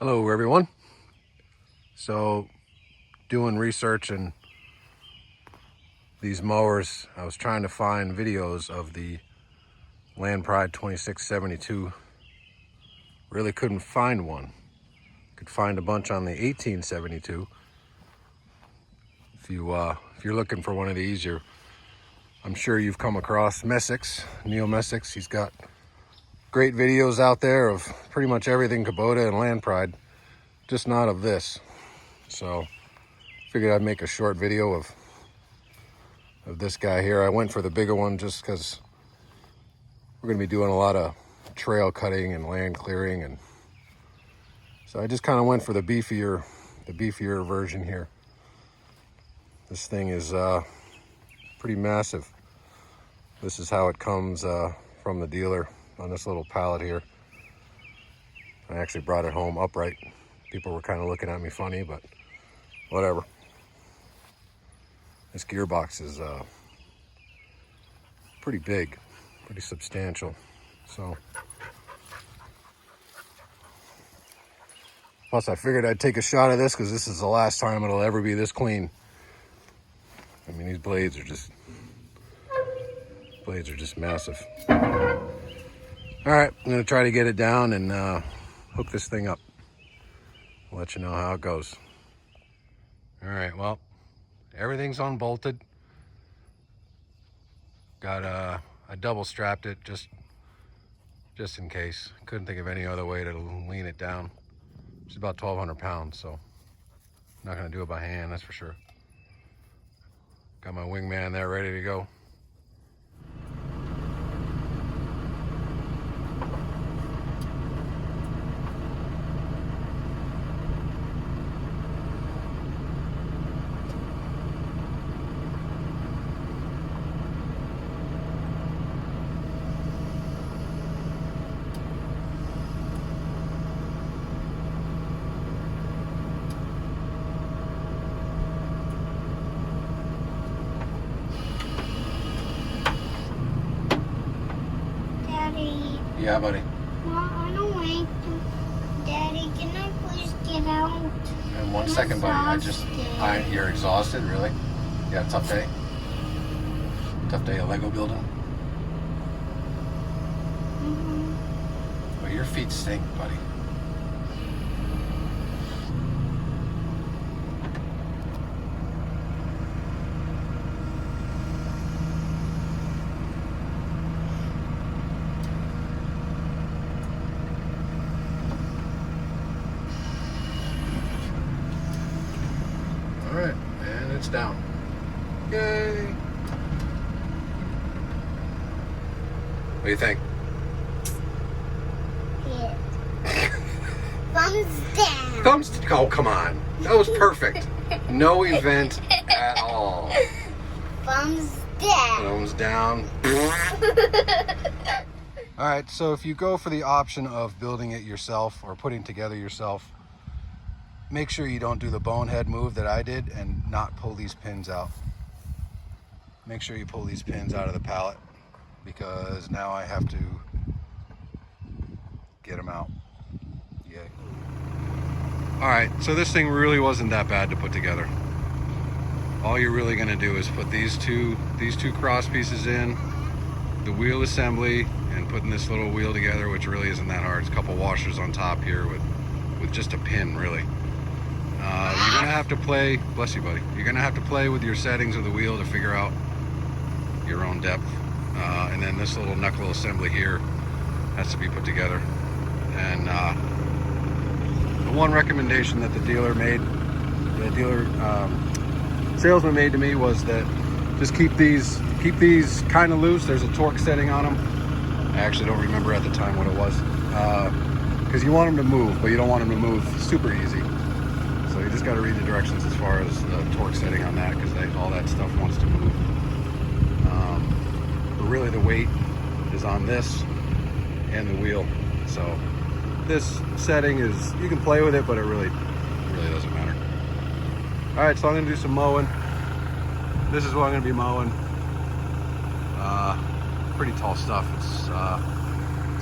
Hello everyone. So doing research in these mowers, I was trying to find videos of the Land Pride 2672. Really couldn't find one. Could find a bunch on the 1872. If you're looking for one of these, I'm sure you've come across Neil Messick's. He's got great videos out there of pretty much everything Kubota and Land Pride, just not of this. So figured I'd make a short video of this guy here. I went for the bigger one just because we're going to be doing a lot of trail cutting and land clearing, and so I just kind of went for the beefier version here. This thing is pretty massive. This is how it comes from the dealer on this little pallet here. I actually brought it home upright. People were kind of looking at me funny, but whatever. This gearbox is pretty big, pretty substantial. So, plus I figured I'd take a shot of this because this is the last time it'll ever be this clean. I mean, these blades are just massive. All right, I'm gonna try to get it down and hook this thing up. I'll let you know how it goes. All right, well, everything's unbolted. Got I double strapped it just in case. Couldn't think of any other way to lean it down. It's about 1,200 pounds, so I'm not gonna do it by hand, that's for sure. Got my wingman there ready to go. Yeah, buddy. Well, I don't wait. Daddy, can I please get out? In 1 second, buddy. You're exhausted, really? You had a tough day? Tough day of Lego building? Well, your feet stink, buddy. All right, and it's down. Yay! What do you think? Yeah. Thumbs down. Oh, come on. That was perfect. No event at all. Thumbs down. Thumbs down. All right, so if you go for the option of building it yourself or putting together yourself, make sure you don't do the bonehead move that I did and not pull these pins out. Make sure you pull these pins out of the pallet, because now I have to get them out. Yay. All right, so this thing really wasn't that bad to put together. All you're really gonna do is put these two cross pieces in, the wheel assembly, and putting this little wheel together, which really isn't that hard. It's a couple washers on top here with just a pin, really. You're gonna have to play, bless you, buddy. You're gonna have to play with your settings of the wheel to figure out your own depth. And then this little knuckle assembly here has to be put together. And the one recommendation that the salesman made to me was that just keep these kind of loose. There's a torque setting on them. I actually don't remember at the time what it was. Because you want them to move, but you don't want them to move super easy. So you just got to read the directions as far as the torque setting on that, because all that stuff wants to move. But really the weight is on this and the wheel. So this setting is, you can play with it, but it really doesn't matter. All right, so I'm gonna do some mowing. This is what I'm gonna be mowing. Pretty tall stuff. It's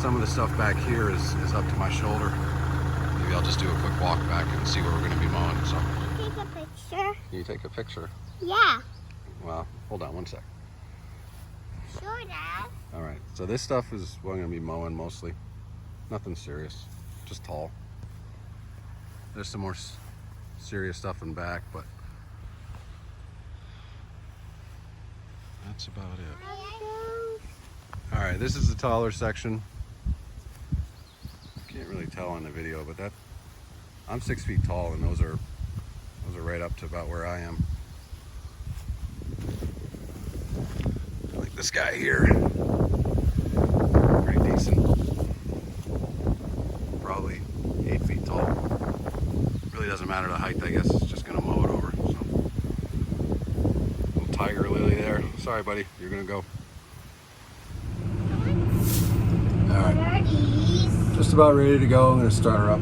some of the stuff back here is up to my shoulder. You maybe I'll just do a quick walk back and see where we're going to be mowing. So, Take a picture. can you take a picture? Yeah. Well, hold on one sec. Sure, Dad. All right, so this stuff is what I'm going to be mowing mostly. Nothing serious, just tall. There's some more serious stuff in back, but that's about it. All right, this is the taller section. Can't really tell on the video, but I'm 6 feet tall, and those are right up to about where I am. Like this guy here, pretty decent. Probably 8 feet tall. Really doesn't matter the height, I guess. It's just gonna mow it over. So, little tiger lily there. Sorry, buddy, you're gonna go. All right, just about ready to go. I'm gonna start her up.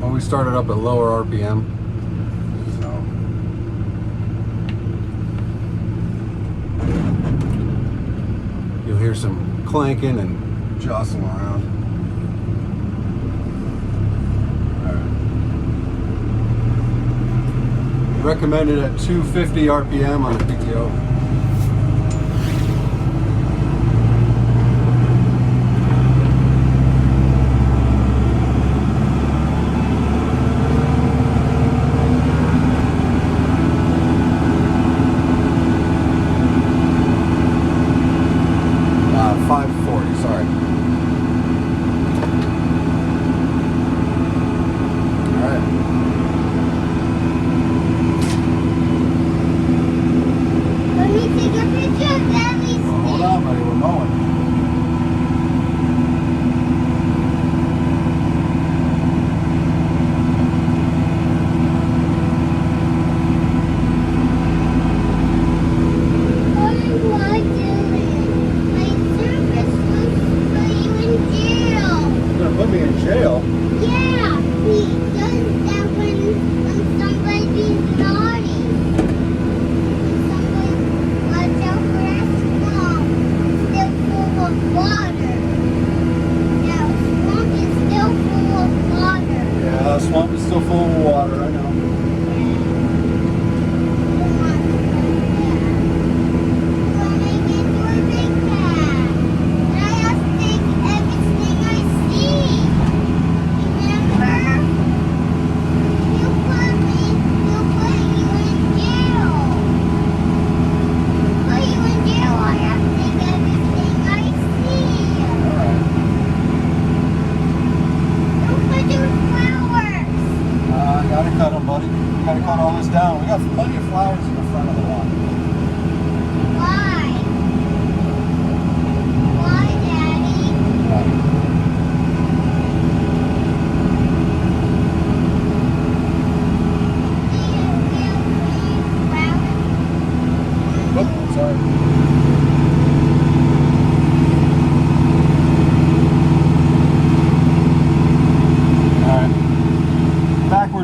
Well, we started up at lower RPM. So you'll hear some clanking and jostling around. Recommended at 250 RPM on the PTO.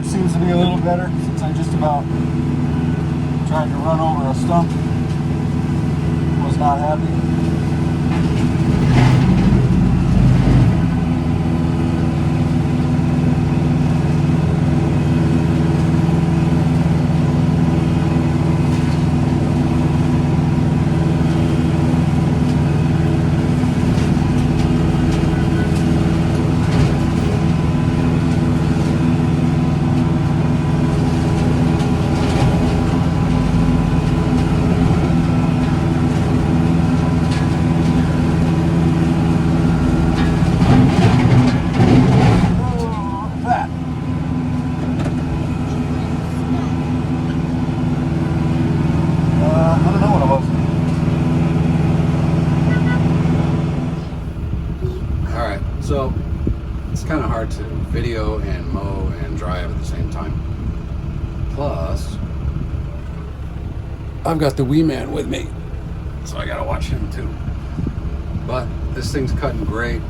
Seems to be a little better since I just about tried to run over a stump. Was not happy. So it's kind of hard to video and mow and drive at the same time. Plus, I've got the wee man with me, so I gotta watch him too. But this thing's cutting great.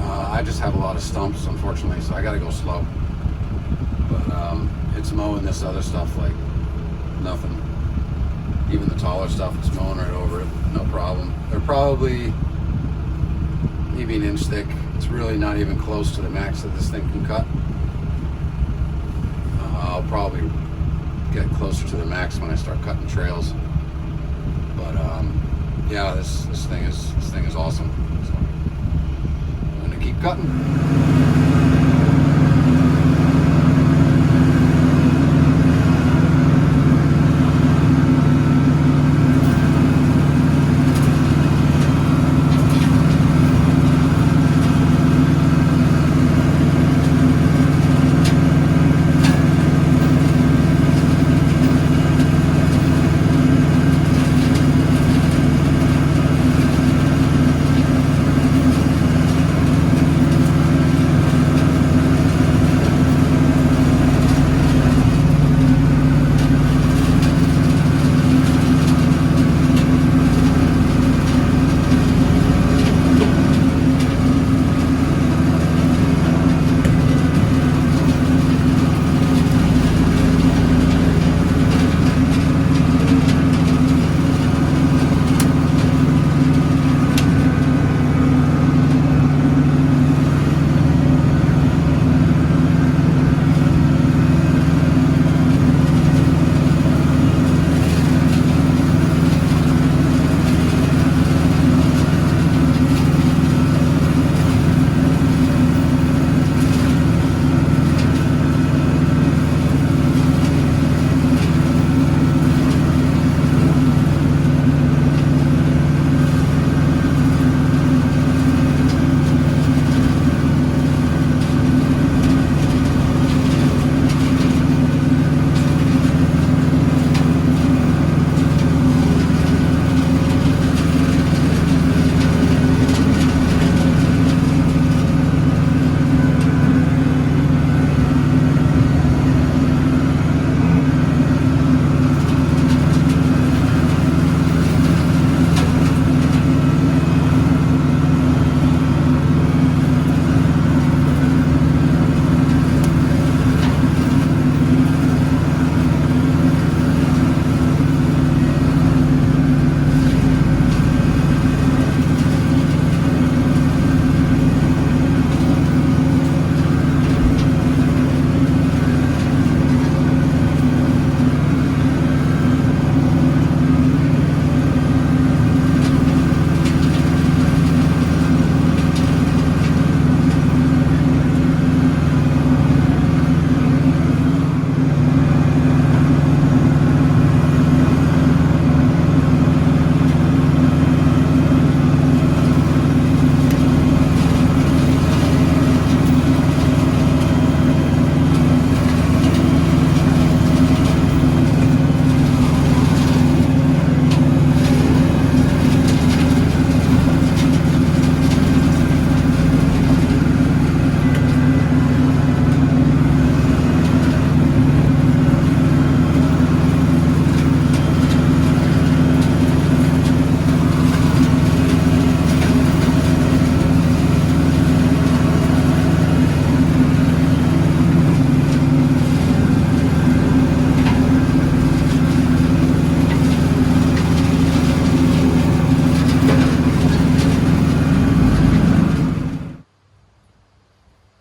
I just have a lot of stumps, unfortunately, so I gotta go slow. But it's mowing this other stuff like nothing. Even the taller stuff, it's mowing right over it, no problem. They're probably maybe an inch thick. It's really not even close to the max that this thing can cut. I'll probably get closer to the max when I start cutting trails. But yeah, this thing is awesome. So I'm gonna keep cutting.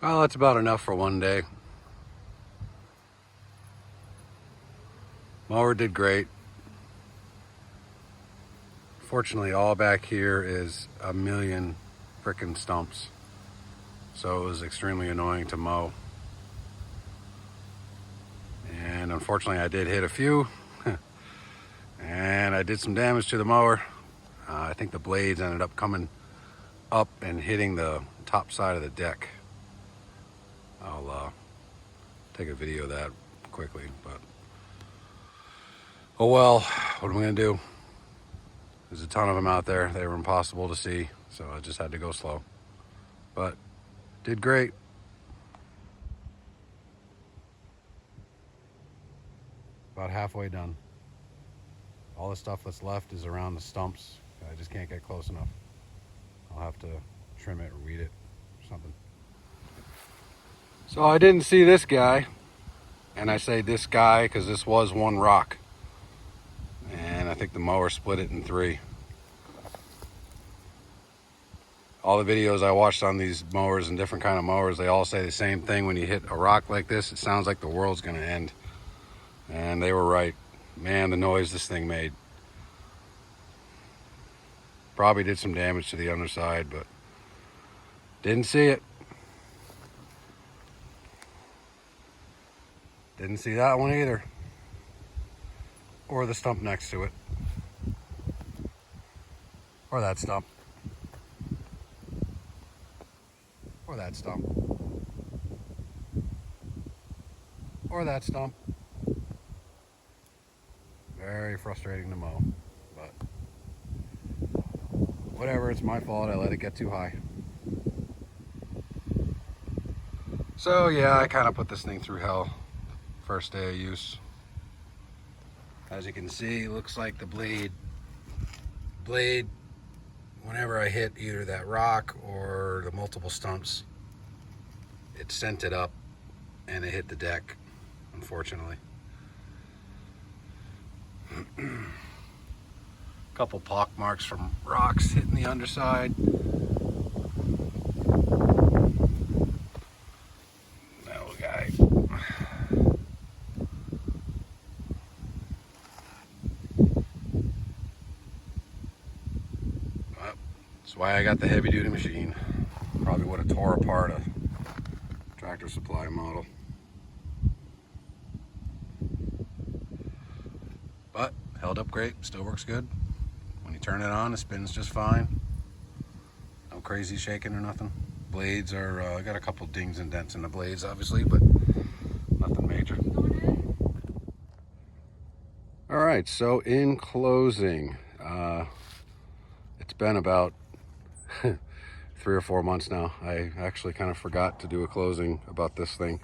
Well, that's about enough for one day. Mower did great. Fortunately, all back here is a million frickin' stumps, so it was extremely annoying to mow. And unfortunately, I did hit a few, and I did some damage to the mower. I think the blades ended up coming up and hitting the top side of the deck. I'll take a video of that quickly, but oh well, what am I gonna do? There's a ton of them out there. They were impossible to see, so I just had to go slow. But did great. About halfway done. All the stuff that's left is around the stumps. I just can't get close enough. I'll have to trim it or weed it or something. So I didn't see this guy, and I say this guy because this was one rock, and I think the mower split it in three. All the videos I watched on these mowers and different kind of mowers, they all say the same thing. When you hit a rock like this, it sounds like the world's gonna end. And they were right. Man, the noise this thing made. Probably did some damage to the underside, but didn't see it. Didn't see that one either. Or the stump next to it. Or that stump. Or that stump. Or that stump. Very frustrating to mow, but whatever, it's my fault. I let it get too high. So yeah, I kind of put this thing through hell first day of use. As you can see, looks like the blade, whenever I hit either that rock or the multiple stumps, it sent it up and it hit the deck, unfortunately. Couple pock marks from rocks hitting the underside. That little guy. Well, that's why I got the heavy duty machine. Probably would have tore apart a Tractor Supply model. But held up great, still works good. When you turn it on, it spins just fine. No crazy shaking or nothing. Blades are, I got a couple dings and dents in the blades, obviously, but nothing major. All right, so in closing, it's been about 3 or 4 months now. I actually kind of forgot to do a closing about this thing.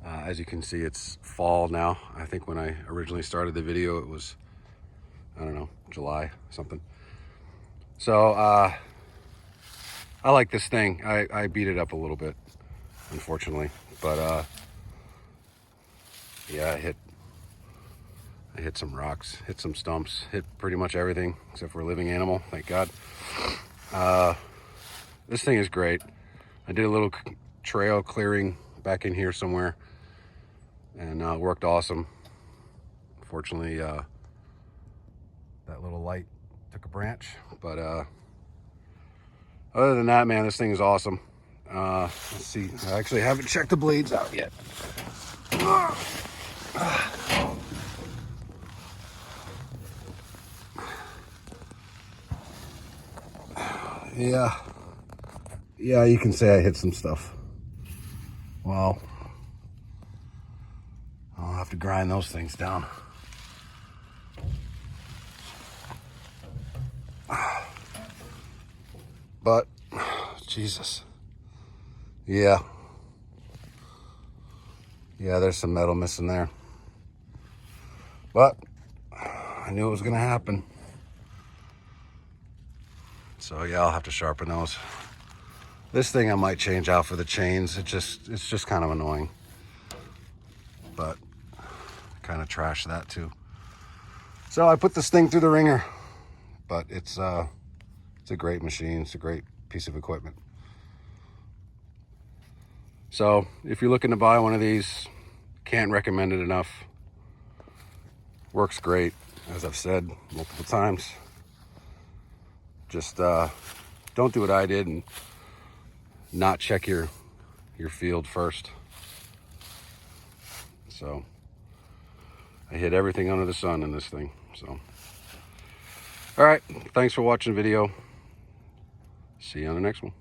As you can see, it's fall now. I think when I originally started the video, it was, I don't know, July, something. So, I like this thing. I beat it up a little bit, unfortunately. But, yeah, I hit some rocks, hit some stumps, hit pretty much everything except for a living animal, thank God. This thing is great. I did a little trail clearing back in here somewhere, and it worked awesome. Unfortunately, that little light took a branch, but other than that, man, this thing is awesome. Let's see, I actually haven't checked the blades out yet. Yeah, you can say I hit some stuff. Well, I'll have to grind those things down. But, Jesus. Yeah, there's some metal missing there. But, I knew it was gonna happen. So yeah, I'll have to sharpen those. This thing I might change out for the chains. It's just kind of annoying. But kind of trash that too. So I put this thing through the ringer. But it's a great machine. It's a great piece of equipment. So if you're looking to buy one of these, can't recommend it enough. Works great, as I've said multiple times. Just don't do what I did and not check your field first. So I hit everything under the sun in this thing. So all right, thanks for watching the video. See you on the next one.